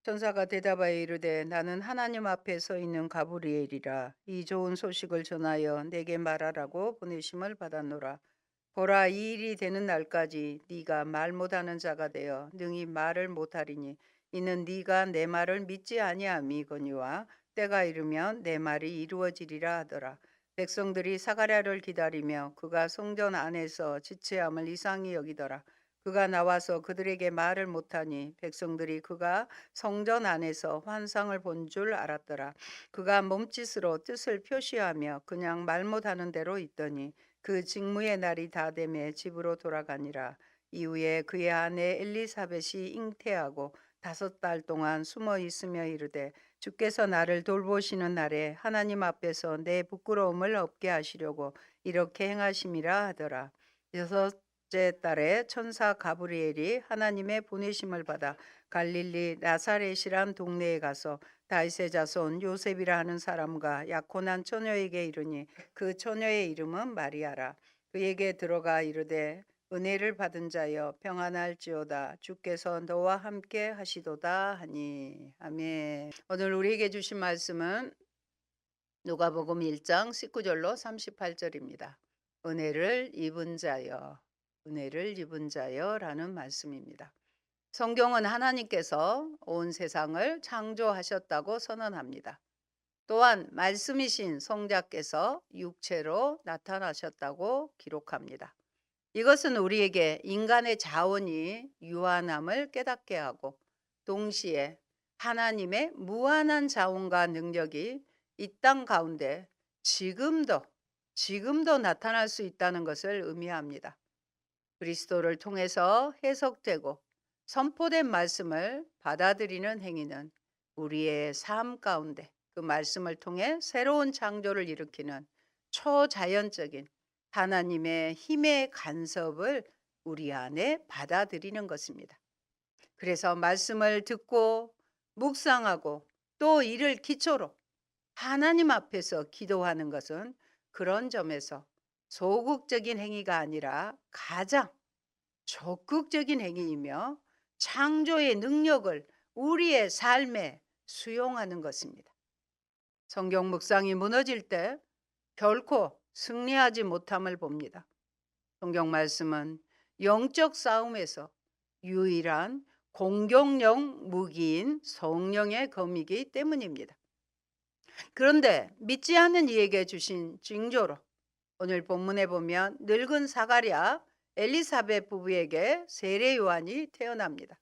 천사가 대답하여 이르되 나는 하나님 앞에 서 있는 가브리엘이라. 이 좋은 소식을 전하여 내게 말하라고 보내심을 받았노라. 보라, 이 일이 되는 날까지 네가 말 못하는 자가 되어 능히 말을 못하리니 이는 네가 내 말을 믿지 아니함이거니와 때가 이르면 내 말이 이루어지리라 하더라. 백성들이 사가랴를 기다리며 그가 성전 안에서 지체함을 이상히 여기더라. 그가 나와서 그들에게 말을 못하니 백성들이 그가 성전 안에서 환상을 본 줄 알았더라. 그가 몸짓으로 뜻을 표시하며 그냥 말 못하는 대로 있더니 그 직무의 날이 다 되매 집으로 돌아가니라. 이후에 그의 아내 엘리사벳이 잉태하고 5달 동안 숨어 있으며 이르되 주께서 나를 돌보시는 날에 하나님 앞에서 내 부끄러움을 없게 하시려고 이렇게 행하심이라 하더라. 6째 달에 천사 가브리엘이 하나님의 보내심을 받아 갈릴리 나사렛이란 동네에 가서 다윗의 자손 요셉이라 하는 사람과 약혼한 처녀에게 이르니 그 처녀의 이름은 마리아라. 그에게 들어가 이르되 은혜를 받은 자여 평안할지어다. 주께서 너와 함께 하시도다 하니. 아멘. 오늘 우리에게 주신 말씀은 누가복음 1장 19절로 38절입니다. 은혜를 입은 자여, 은혜를 입은 자여라는 말씀입니다. 성경은 하나님께서 온 세상을 창조하셨다고 선언합니다. 또한 말씀이신 성자께서 육체로 나타나셨다고 기록합니다. 이것은 우리에게 인간의 자원이 유한함을 깨닫게 하고 동시에 하나님의 무한한 자원과 능력이 이 땅 가운데 지금도 나타날 수 있다는 것을 의미합니다. 그리스도를 통해서 해석되고 선포된 말씀을 받아들이는 행위는 우리의 삶 가운데 그 말씀을 통해 새로운 창조를 일으키는 초자연적인 하나님의 힘의 간섭을 우리 안에 받아들이는 것입니다. 그래서 말씀을 듣고 묵상하고 또 이를 기초로 하나님 앞에서 기도하는 것은 그런 점에서 소극적인 행위가 아니라 가장 적극적인 행위이며 창조의 능력을 우리의 삶에 수용하는 것입니다. 성경 묵상이 무너질 때 결코 승리하지 못함을 봅니다. 성경 말씀은 영적 싸움에서 유일한 공격용 무기인 성령의 검이기 때문입니다. 그런데 믿지 않는 이에게 주신 징조로 오늘 본문에 보면 늙은 사가랴 엘리사벳 부부에게 세례 요한이 태어납니다.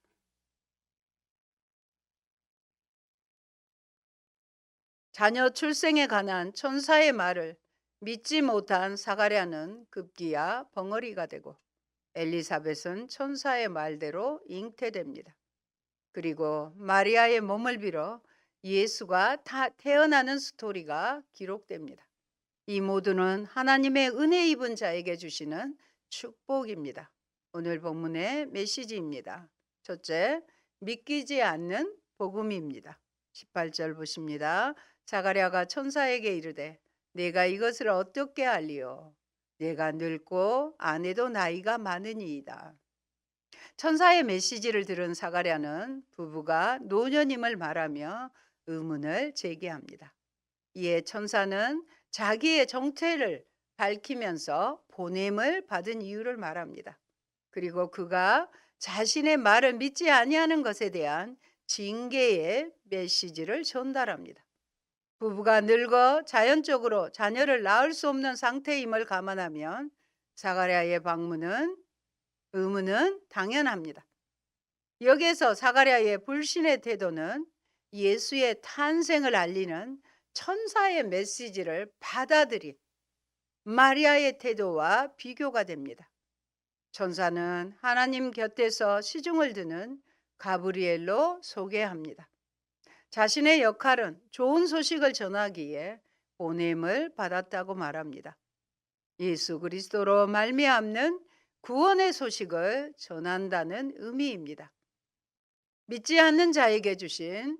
자녀 출생에 관한 천사의 말을 믿지 못한 사가랴는 급기야 벙어리가 되고 엘리사벳은 천사의 말대로 잉태됩니다. 그리고 마리아의 몸을 빌어 예수가 태어나는 스토리가 기록됩니다. 이 모두는 하나님의 은혜 입은 자에게 주시는 축복입니다. 오늘 본문의 메시지입니다. 첫째, 믿기지 않는 복음입니다. 18절 보십니다. 사가랴가 천사에게 이르되 내가 이것을 어떻게 알리요? 내가 늙고 아내도 나이가 많으니이다. 천사의 메시지를 들은 사가랴는 부부가 노년임을 말하며 의문을 제기합니다. 이에 천사는 자기의 정체를 밝히면서 보냄을 받은 이유를 말합니다. 그리고 그가 자신의 말을 믿지 아니하는 것에 대한 징계의 메시지를 전달합니다. 부부가 늙어 자연적으로 자녀를 낳을 수 없는 상태임을 감안하면 사가랴의 의문은 당연합니다. 여기에서 사가랴의 불신의 태도는 예수의 탄생을 알리는 천사의 메시지를 받아들인 마리아의 태도와 비교가 됩니다. 천사는 하나님 곁에서 시중을 드는 가브리엘로 소개합니다. 자신의 역할은 좋은 소식을 전하기에 보냄을 받았다고 말합니다. 예수 그리스도로 말미암는 구원의 소식을 전한다는 의미입니다. 믿지 않는 자에게 주신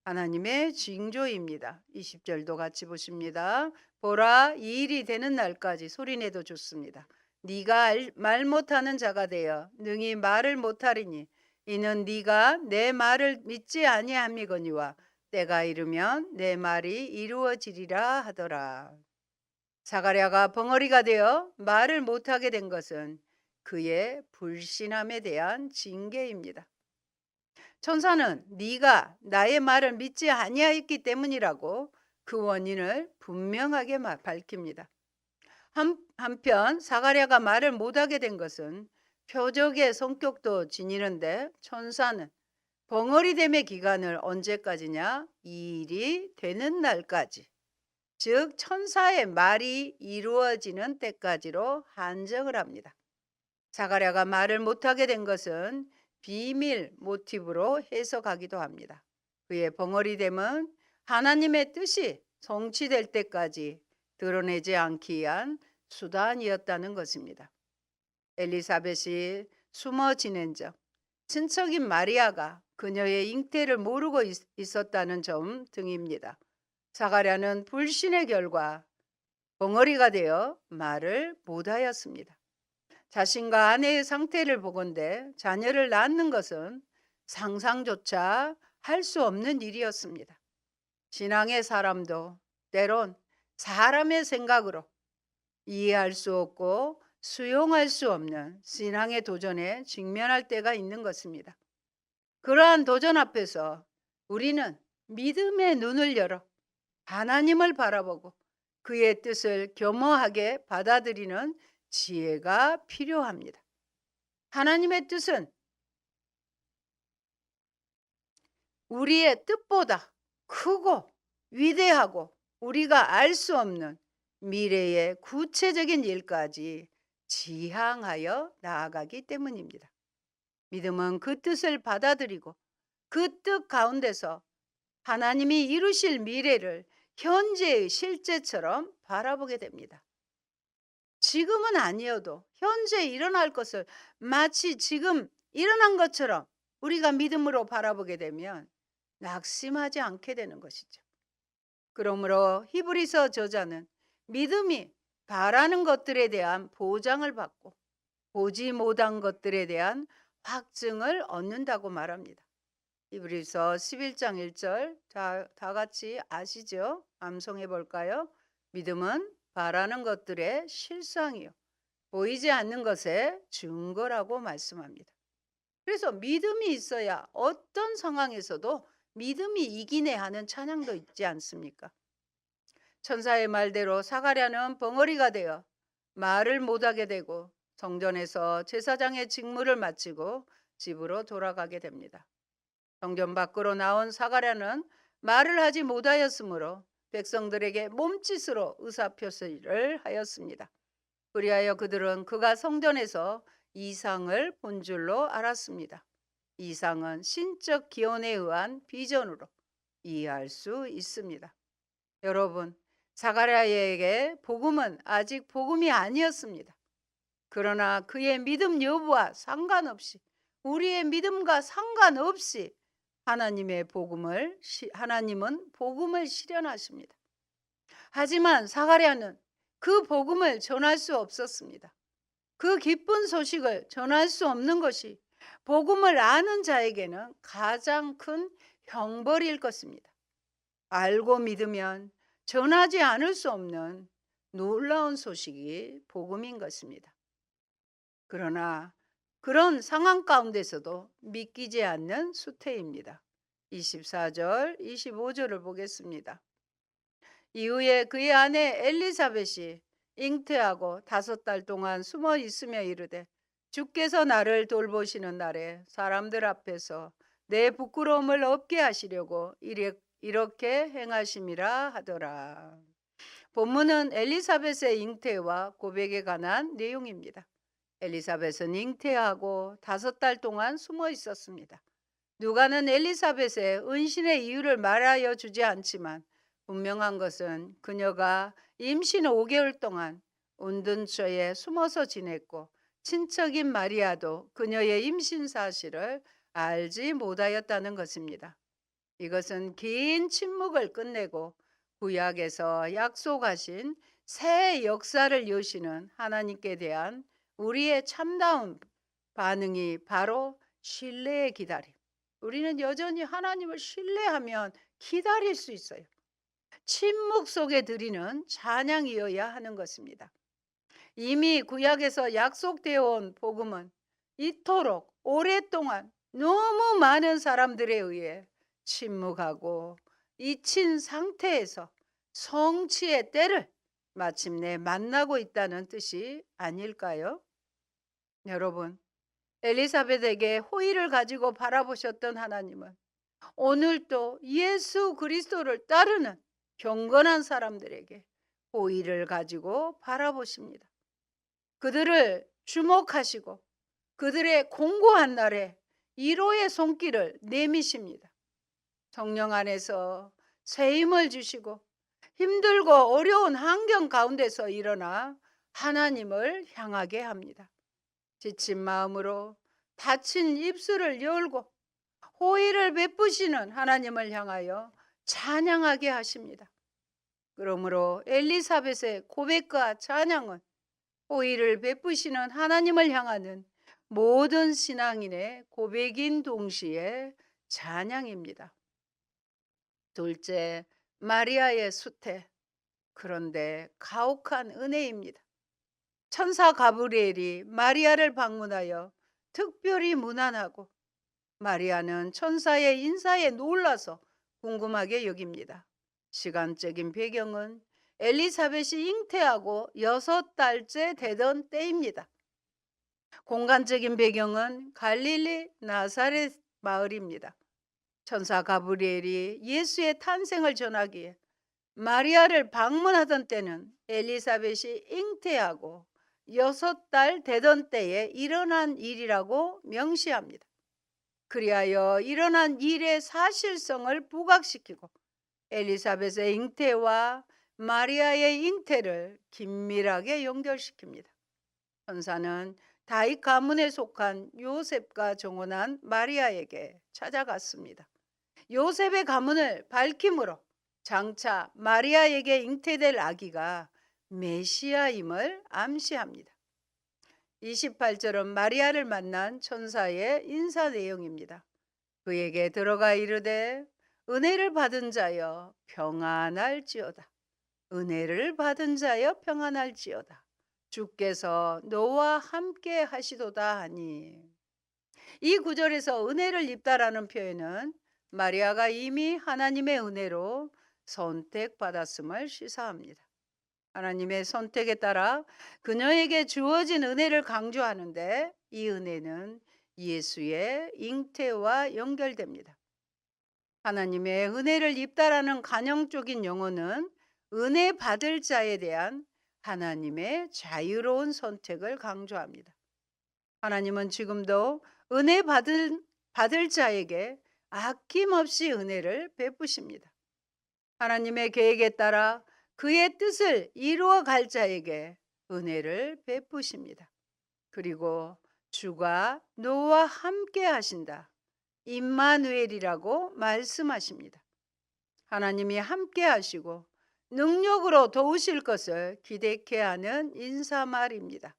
하나님의 징조입니다. 20절도 같이 보십니다. 보라, 이 일이 되는 날까지 소리내도 좋습니다. 네가 말 못하는 자가 되어 능히 말을 못하리니 이는 네가 내 말을 믿지 아니함이거니와 때가 이르면 내 말이 이루어지리라 하더라. 사가랴가 벙어리가 되어 말을 못하게 된 것은 그의 불신함에 대한 징계입니다. 천사는 네가 나의 말을 믿지 아니하였기 때문이라고 그 원인을 분명하게 밝힙니다. 한편 사가랴가 말을 못하게 된 것은 표적의 성격도 지니는데 천사는 벙어리됨의 기간을 언제까지냐? 이 일이 되는 날까지, 즉 천사의 말이 이루어지는 때까지로 한정을 합니다. 사가랴가 말을 못하게 된 것은 비밀 모티브로 해석하기도 합니다. 그의 벙어리됨은 하나님의 뜻이 성취될 때까지 드러내지 않기 위한 수단이었다는 것입니다. 엘리사벳이 숨어 지낸 적, 친척인 마리아가 그녀의 잉태를 모르고 있었다는 점 등입니다. 사가랴는 불신의 결과 벙어리가 되어 말을 못하였습니다. 자신과 아내의 상태를 보건대 자녀를 낳는 것은 상상조차 할 수 없는 일이었습니다. 신앙의 사람도 때론 사람의 생각으로 이해할 수 없고 수용할 수 없는 신앙의 도전에 직면할 때가 있는 것입니다. 그러한 도전 앞에서 우리는 믿음의 눈을 열어 하나님을 바라보고 그의 뜻을 겸허하게 받아들이는 지혜가 필요합니다. 하나님의 뜻은 우리의 뜻보다 크고 위대하고 우리가 알 수 없는 미래의 구체적인 일까지 지향하여 나아가기 때문입니다. 믿음은 그 뜻을 받아들이고 그 뜻 가운데서 하나님이 이루실 미래를 현재의 실제처럼 바라보게 됩니다. 지금은 아니어도 현재 일어날 것을 마치 지금 일어난 것처럼 우리가 믿음으로 바라보게 되면 낙심하지 않게 되는 것이죠. 그러므로 히브리서 저자는 믿음이 바라는 것들에 대한 보장을 받고 보지 못한 것들에 대한 확증을 얻는다고 말합니다. 히브리서 11장 1절 다 같이 아시죠? 암송해 볼까요? 믿음은 바라는 것들의 실상이요 보이지 않는 것의 증거라고 말씀합니다. 그래서 믿음이 있어야 어떤 상황에서도 믿음이 이기네 하는 찬양도 있지 않습니까? 천사의 말대로 사가랴는 벙어리가 되어 말을 못하게 되고 성전에서 제사장의 직무를 마치고 집으로 돌아가게 됩니다. 성전 밖으로 나온 사가랴는 말을 하지 못하였으므로 백성들에게 몸짓으로 의사표시를 하였습니다. 그리하여 그들은 그가 성전에서 이상을 본 줄로 알았습니다. 이상은 신적 기원에 의한 비전으로 이해할 수 있습니다. 여러분, 사가랴에게 복음은 아직 복음이 아니었습니다. 그러나 그의 믿음 여부와 상관없이 우리의 믿음과 상관없이 하나님은 복음을 실현하십니다. 하지만 사가랴는 그 복음을 전할 수 없었습니다. 그 기쁜 소식을 전할 수 없는 것이 복음을 아는 자에게는 가장 큰 형벌일 것입니다. 알고 믿으면 전하지 않을 수 없는 놀라운 소식이 복음인 것입니다. 그러나 그런 상황 가운데서도 믿기지 않는 수태입니다. 24절, 25절을 보겠습니다. 이후에 그의 아내 엘리사벳이 잉태하고 5달 동안 숨어 있으며 이르되 주께서 나를 돌보시는 날에 사람들 앞에서 내 부끄러움을 없게 하시려고 이렇게 행하심이라 하더라. 본문은 엘리사벳의 잉태와 고백에 관한 내용입니다. 엘리사벳은 잉태하고 5달 동안 숨어 있었습니다. 누가는 엘리사벳의 은신의 이유를 말하여 주지 않지만 분명한 것은 그녀가 임신 5개월 동안 온든처에 숨어서 지냈고 친척인 마리아도 그녀의 임신 사실을 알지 못하였다는 것입니다. 이것은 긴 침묵을 끝내고 구약에서 약속하신 새 역사를 여시는 하나님께 대한 우리의 참다운 반응이 바로 신뢰의 기다림. 우리는 여전히 하나님을 신뢰하면 기다릴 수 있어요. 침묵 속에 드리는 찬양이어야 하는 것입니다. 이미 구약에서 약속되어 온 복음은 이토록 오랫동안 너무 많은 사람들에 의해 침묵하고 잊힌 상태에서 성취의 때를 마침내 만나고 있다는 뜻이 아닐까요? 여러분, 엘리사벳에게 호의를 가지고 바라보셨던 하나님은 오늘도 예수 그리스도를 따르는 경건한 사람들에게 호의를 가지고 바라보십니다. 그들을 주목하시고 그들의 공고한 날에 위로의 손길을 내미십니다. 성령 안에서 새 힘을 주시고 힘들고 어려운 환경 가운데서 일어나 하나님을 향하게 합니다. 지친 마음으로 다친 입술을 열고 호의를 베푸시는 하나님을 향하여 찬양하게 하십니다. 그러므로 엘리사벳의 고백과 찬양은 호의를 베푸시는 하나님을 향하는 모든 신앙인의 고백인 동시에 찬양입니다. 둘째, 마리아의 수태. 그런데 가혹한 은혜입니다. 천사 가브리엘이 마리아를 방문하여 특별히 문안하고 마리아는 천사의 인사에 놀라서 궁금하게 여깁니다. 시간적인 배경은 엘리사벳이 잉태하고 6달째 되던 때입니다. 공간적인 배경은 갈릴리 나사렛 마을입니다. 천사 가브리엘이 예수의 탄생을 전하기에 마리아를 방문하던 때는 엘리사벳이 잉태하고 6달 되던 때에 일어난 일이라고 명시합니다. 그리하여 일어난 일의 사실성을 부각시키고 엘리사벳의 잉태와 마리아의 잉태를 긴밀하게 연결시킵니다. 천사는 다윗 가문에 속한 요셉과 정혼한 마리아에게 찾아갔습니다. 요셉의 가문을 밝힘으로 장차 마리아에게 잉태될 아기가 메시아임을 암시합니다. 28절은 마리아를 만난 천사의 인사 내용입니다. 그에게 들어가 이르되 은혜를 받은 자여 평안할지어다. 은혜를 받은 자여 평안할지어다. 주께서 너와 함께 하시도다 하니. 이 구절에서 은혜를 입다라는 표현은 마리아가 이미 하나님의 은혜로 선택받았음을 시사합니다. 하나님의 선택에 따라 그녀에게 주어진 은혜를 강조하는데 이 은혜는 예수의 잉태와 연결됩니다. 하나님의 은혜를 입다라는 관용적인 용어는 은혜 받을 자에 대한 하나님의 자유로운 선택을 강조합니다. 하나님은 지금도 은혜 받을 자에게 아낌없이 은혜를 베푸십니다. 하나님의 계획에 따라 그의 뜻을 이루어 갈 자에게 은혜를 베푸십니다. 그리고 주가 너와 함께 하신다. 임마누엘이라고 말씀하십니다. 하나님이 함께 하시고 능력으로 도우실 것을 기대케 하는 인사말입니다.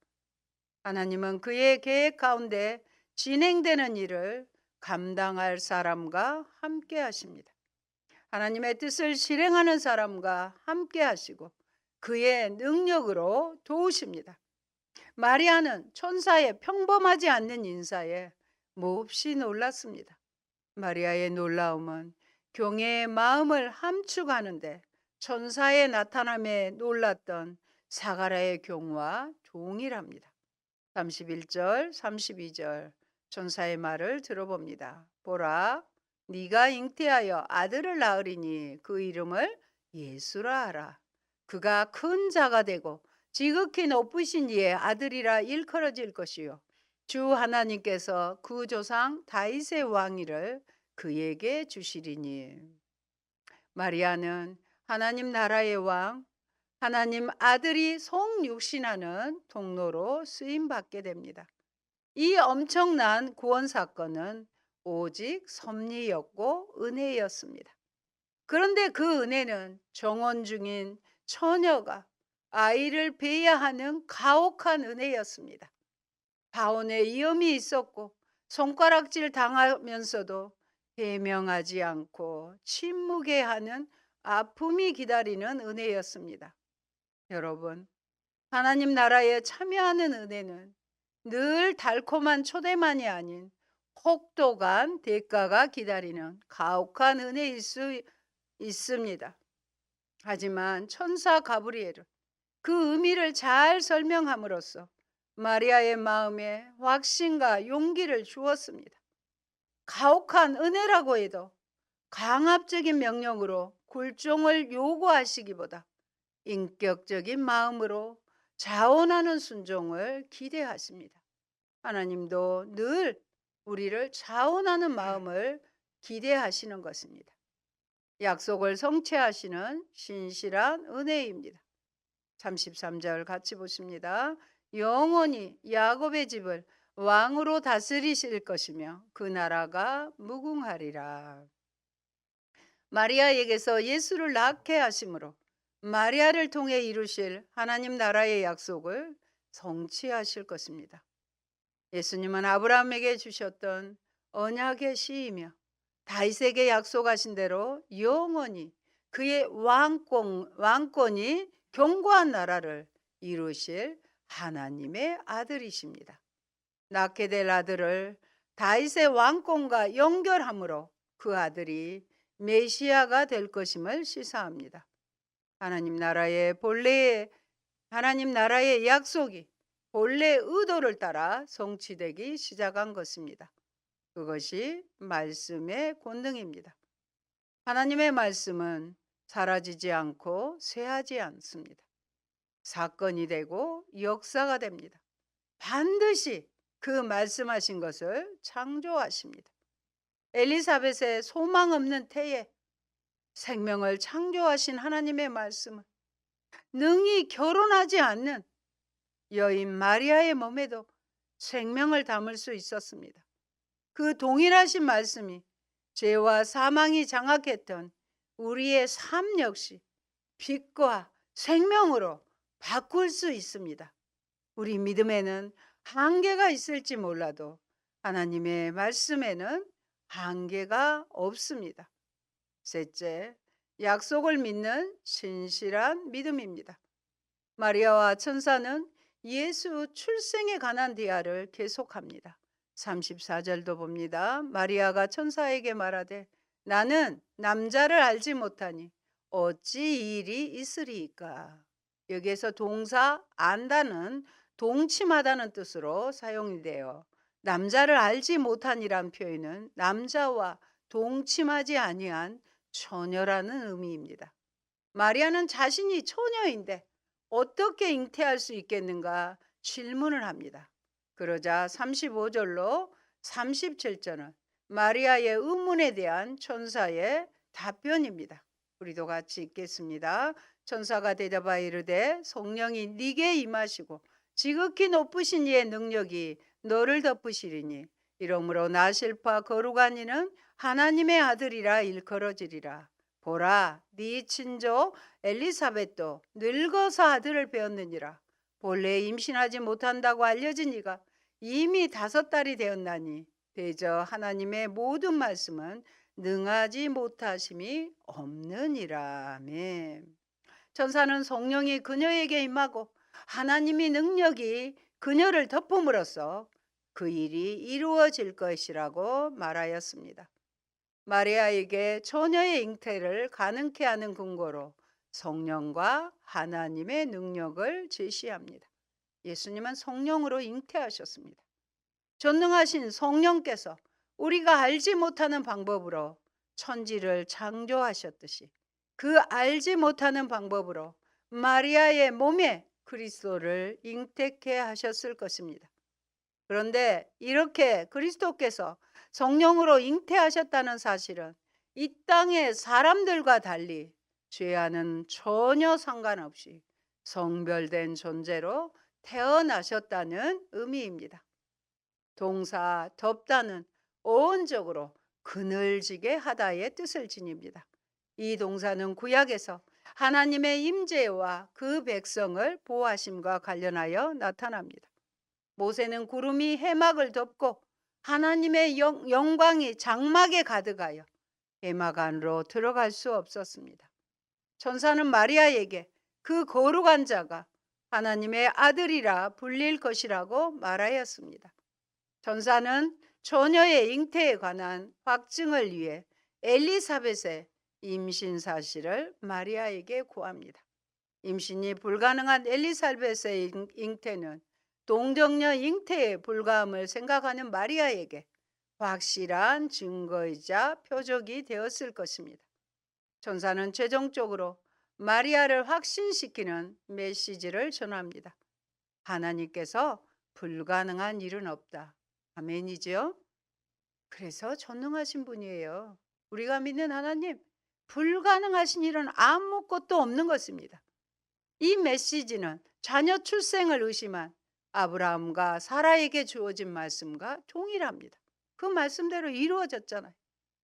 하나님은 그의 계획 가운데 진행되는 일을 감당할 사람과 함께 하십니다. 하나님의 뜻을 실행하는 사람과 함께 하시고 그의 능력으로 도우십니다. 마리아는 천사의 평범하지 않는 인사에 몹시 놀랐습니다. 마리아의 놀라움은 경외의 마음을 함축하는데 천사의 나타남에 놀랐던 사가랴의 경우와 동일합니다. 31절, 32절 천사의 말을 들어봅니다. 보라, 네가 잉태하여 아들을 낳으리니 그 이름을 예수라 하라. 그가 큰 자가 되고 지극히 높으신 이의 아들이라 일컬어질 것이요 주 하나님께서 그 조상 다윗의 왕위를 그에게 주시리니. 마리아는 하나님 나라의 왕, 하나님 아들이 성육신하는 통로로 쓰임받게 됩니다. 이 엄청난 구원 사건은 오직 섭리였고 은혜였습니다. 그런데 그 은혜는 정원 중인 처녀가 아이를 베야 하는 가혹한 은혜였습니다. 바온에 위험이 있었고 손가락질 당하면서도 해명하지 않고 침묵해 하는 아픔이 기다리는 은혜였습니다. 여러분, 하나님 나라에 참여하는 은혜는 늘 달콤한 초대만이 아닌 혹독한 대가가 기다리는 가혹한 은혜일 수 있습니다. 하지만 천사 가브리엘은 그 의미를 잘 설명함으로써 마리아의 마음에 확신과 용기를 주었습니다. 가혹한 은혜라고 해도 강압적인 명령으로 굴종을 요구하시기보다 인격적인 마음으로 자원하는 순종을 기대하십니다. 하나님도 늘 우리를 자원하는 마음을 기대하시는 것입니다. 약속을 성취하시는 신실한 은혜입니다. 33절 같이 보십니다. 영원히 야곱의 집을 왕으로 다스리실 것이며 그 나라가 무궁하리라. 마리아에게서 예수를 낳게 하심으로 마리아를 통해 이루실 하나님 나라의 약속을 성취하실 것입니다. 예수님은 아브라함에게 주셨던 언약의 씨이며 다윗에게 약속하신 대로 영원히 그의 왕권이 견고한 나라를 이루실 하나님의 아들이십니다. 낳게 될 아들을 다윗의 왕권과 연결함으로 그 아들이 메시아가 될 것임을 시사합니다. 하나님 나라의 약속이 본래 의도를 따라 성취되기 시작한 것입니다. 그것이 말씀의 권능입니다. 하나님의 말씀은 사라지지 않고 쇠하지 않습니다. 사건이 되고 역사가 됩니다. 반드시 그 말씀하신 것을 창조하십니다. 엘리사벳의 소망 없는 태에 생명을 창조하신 하나님의 말씀은 능히 결혼하지 않는 여인 마리아의 몸에도 생명을 담을 수 있었습니다. 그 동일하신 말씀이 죄와 사망이 장악했던 우리의 삶 역시 빛과 생명으로 바꿀 수 있습니다. 우리 믿음에는 한계가 있을지 몰라도 하나님의 말씀에는 한계가 없습니다. 셋째, 약속을 믿는 신실한 믿음입니다. 마리아와 천사는 예수 출생에 관한 대화를 계속합니다. 34절도 봅니다. 마리아가 천사에게 말하되 나는 남자를 알지 못하니 어찌 이 일이 있으리이까. 여기에서 동사 안다는 동침하다는 뜻으로 사용이 돼요. 남자를 알지 못하니란 표현은 남자와 동침하지 아니한 처녀라는 의미입니다. 마리아는 자신이 처녀인데 어떻게 잉태할 수 있겠는가 질문을 합니다. 그러자 35절로 37절은 마리아의 의문에 대한 천사의 답변입니다. 우리도 같이 읽겠습니다. 천사가 대답하여 이르되 성령이 네게 임하시고 지극히 높으신 이의 능력이 너를 덮으시리니 이러므로 나실 바 거룩한 이는 하나님의 아들이라 일컬어지리라. 보라, 네 친족 엘리사벳도 늙어서 아들을 배었느니라. 본래 임신하지 못한다고 알려진 이가 이미 5달이 되었나니 대저 하나님의 모든 말씀은 능하지 못하심이 없느니라. 아멘. 천사는 성령이 그녀에게 임하고 하나님의 능력이 그녀를 덮음으로써 그 일이 이루어질 것이라고 말하였습니다. 마리아에게 처녀의 잉태를 가능케 하는 근거로 성령과 하나님의 능력을 제시합니다. 예수님은 성령으로 잉태하셨습니다. 전능하신 성령께서 우리가 알지 못하는 방법으로 천지를 창조하셨듯이 그 알지 못하는 방법으로 마리아의 몸에 그리스도를 잉태케 하셨을 것입니다. 그런데 이렇게 그리스도께서 성령으로 잉태하셨다는 사실은 이 땅의 사람들과 달리 죄와는 전혀 상관없이 성별된 존재로 태어나셨다는 의미입니다. 동사 덮다는 어원적으로 그늘지게 하다의 뜻을 지닙니다. 이 동사는 구약에서 하나님의 임재와 그 백성을 보호하심과 관련하여 나타납니다. 모세는 구름이 해막을 덮고 하나님의 영광이 장막에 가득하여 개막 안으로 들어갈 수 없었습니다. 천사는 마리아에게 그 거룩한 자가 하나님의 아들이라 불릴 것이라고 말하였습니다. 천사는 처녀의 잉태에 관한 확증을 위해 엘리사벳의 임신 사실을 마리아에게 구합니다. 임신이 불가능한 엘리사벳의 잉태는 동정녀 잉태에 불과함을 생각하는 마리아에게 확실한 증거이자 표적이 되었을 것입니다. 천사는 최종적으로 마리아를 확신시키는 메시지를 전합니다. 하나님께서 불가능한 일은 없다. 아멘이죠? 그래서 전능하신 분이에요. 우리가 믿는 하나님, 불가능하신 일은 아무것도 없는 것입니다. 이 메시지는 자녀 출생을 의심한 아브라함과 사라에게 주어진 말씀과 동일합니다. 그 말씀대로 이루어졌잖아요.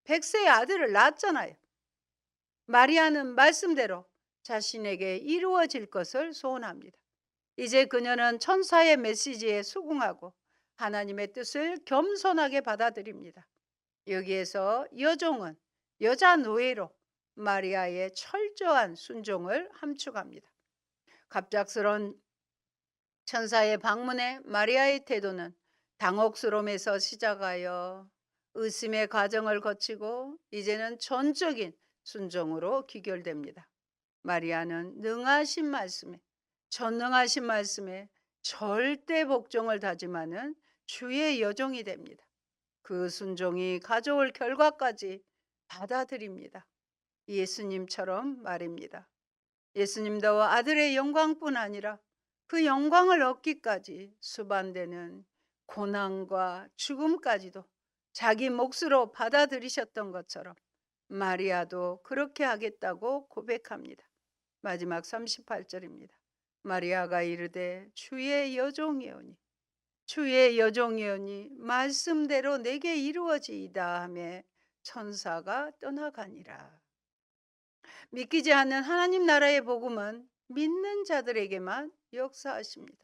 100세의 아들을 낳았잖아요. 마리아는 말씀대로 자신에게 이루어질 것을 소원합니다. 이제 그녀는 천사의 메시지에 수긍하고 하나님의 뜻을 겸손하게 받아들입니다. 여기에서 여종은 여자 노예로 마리아의 철저한 순종을 함축합니다. 갑작스런 천사의 방문에 마리아의 태도는 당혹스러움에서 시작하여 의심의 과정을 거치고 이제는 전적인 순종으로 귀결됩니다. 마리아는 능하신 말씀에, 전능하신 말씀에 절대 복종을 다짐하는 주의 여종이 됩니다. 그 순종이 가져올 결과까지 받아들입니다. 예수님처럼 말입니다. 예수님도 아들의 영광뿐 아니라 그 영광을 얻기까지 수반되는 고난과 죽음까지도 자기 몫으로 받아들이셨던 것처럼 마리아도 그렇게 하겠다고 고백합니다. 마지막 38절입니다. 마리아가 이르되 주의 여종이오니 주의 여종이오니 말씀대로 내게 이루어지이다 하며 천사가 떠나가니라. 믿기지 않는 하나님 나라의 복음은 믿는 자들에게만 역사하십니다.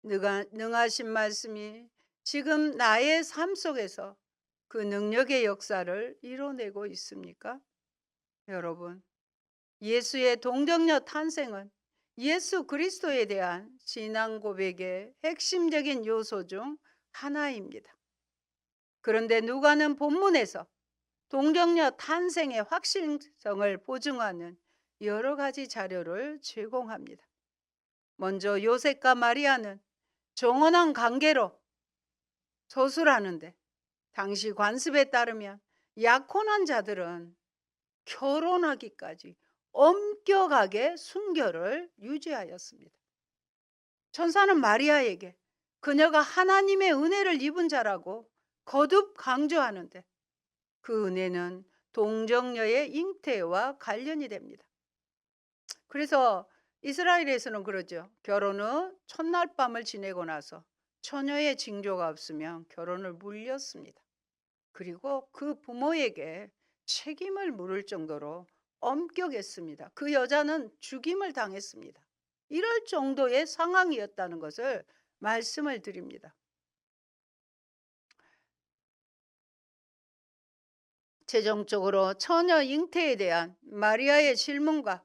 능하신 말씀이 지금 나의 삶 속에서 그 능력의 역사를 이뤄내고 있습니까? 여러분, 예수의 동정녀 탄생은 예수 그리스도에 대한 신앙 고백의 핵심적인 요소 중 하나입니다. 그런데 누가는 본문에서 동정녀 탄생의 확실성을 보증하는 여러 가지 자료를 제공합니다. 먼저 요셉과 마리아는 정혼한 관계로 소술하는데 당시 관습에 따르면 약혼한 자들은 결혼하기까지 엄격하게 순결을 유지하였습니다. 천사는 마리아에게 그녀가 하나님의 은혜를 입은 자라고 거듭 강조하는데 그 은혜는 동정녀의 잉태와 관련이 됩니다. 그래서 이스라엘에서는 그러죠. 결혼 후 첫날 밤을 지내고 나서 처녀의 징조가 없으면 결혼을 물렸습니다. 그리고 그 부모에게 책임을 물을 정도로 엄격했습니다. 그 여자는 죽임을 당했습니다. 이럴 정도의 상황이었다는 것을 말씀을 드립니다. 최종적으로 처녀 잉태에 대한 마리아의 질문과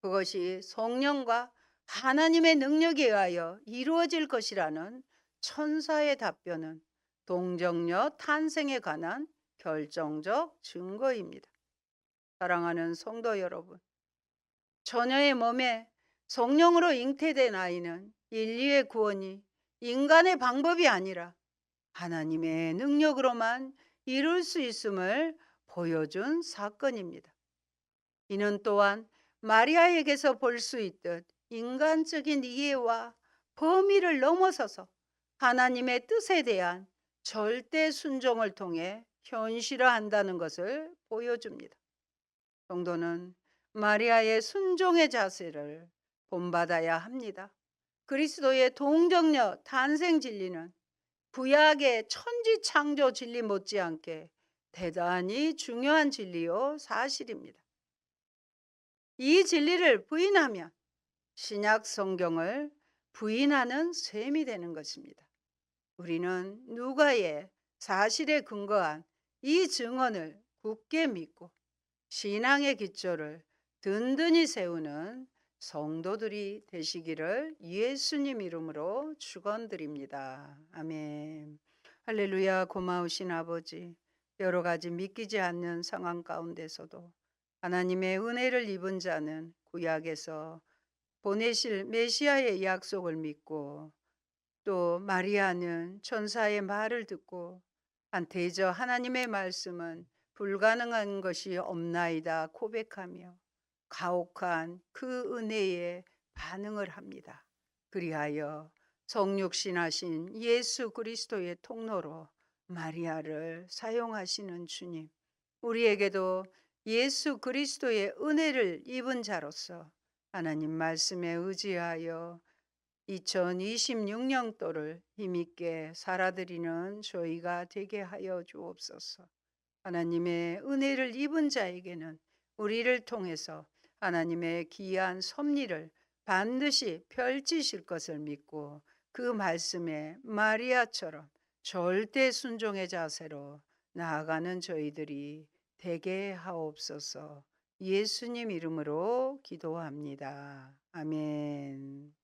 그것이 성령과 하나님의 능력에 의하여 이루어질 것이라는 천사의 답변은 동정녀 탄생에 관한 결정적 증거입니다. 사랑하는 성도 여러분, 처녀의 몸에 성령으로 잉태된 아이는 인류의 구원이 인간의 방법이 아니라 하나님의 능력으로만 이룰 수 있음을 보여준 사건입니다. 이는 또한 마리아에게서 볼 수 있듯 인간적인 이해와 범위를 넘어서서 하나님의 뜻에 대한 절대 순종을 통해 현실화한다는 것을 보여줍니다. 성도는 마리아의 순종의 자세를 본받아야 합니다. 그리스도의 동정녀 탄생 진리는 구약의 천지 창조 진리 못지않게 대단히 중요한 진리요 사실입니다. 이 진리를 부인하면 신약 성경을 부인하는 셈이 되는 것입니다. 우리는 누가의 사실에 근거한 이 증언을 굳게 믿고 신앙의 기초를 든든히 세우는 성도들이 되시기를 예수님 이름으로 축원드립니다. 아멘. 할렐루야. 고마우신 아버지, 여러 가지 믿기지 않는 상황 가운데서도 하나님의 은혜를 입은 자는 구약에서 보내실 메시아의 약속을 믿고, 또 마리아는 천사의 말을 듣고 대저 하나님의 말씀은 불가능한 것이 없나이다 고백하며 가혹한 그 은혜에 반응을 합니다. 그리하여 성육신하신 예수 그리스도의 통로로 마리아를 사용하시는 주님, 우리에게도 예수 그리스도의 은혜를 입은 자로서 하나님 말씀에 의지하여 2026년도를 힘있게 살아드리는 저희가 되게 하여 주옵소서. 하나님의 은혜를 입은 자에게는 우리를 통해서 하나님의 귀한 섭리를 반드시 펼치실 것을 믿고, 그 말씀에 마리아처럼 절대 순종의 자세로 나아가는 저희들이 되게 하옵소서. 예수님 이름으로 기도합니다. 아멘.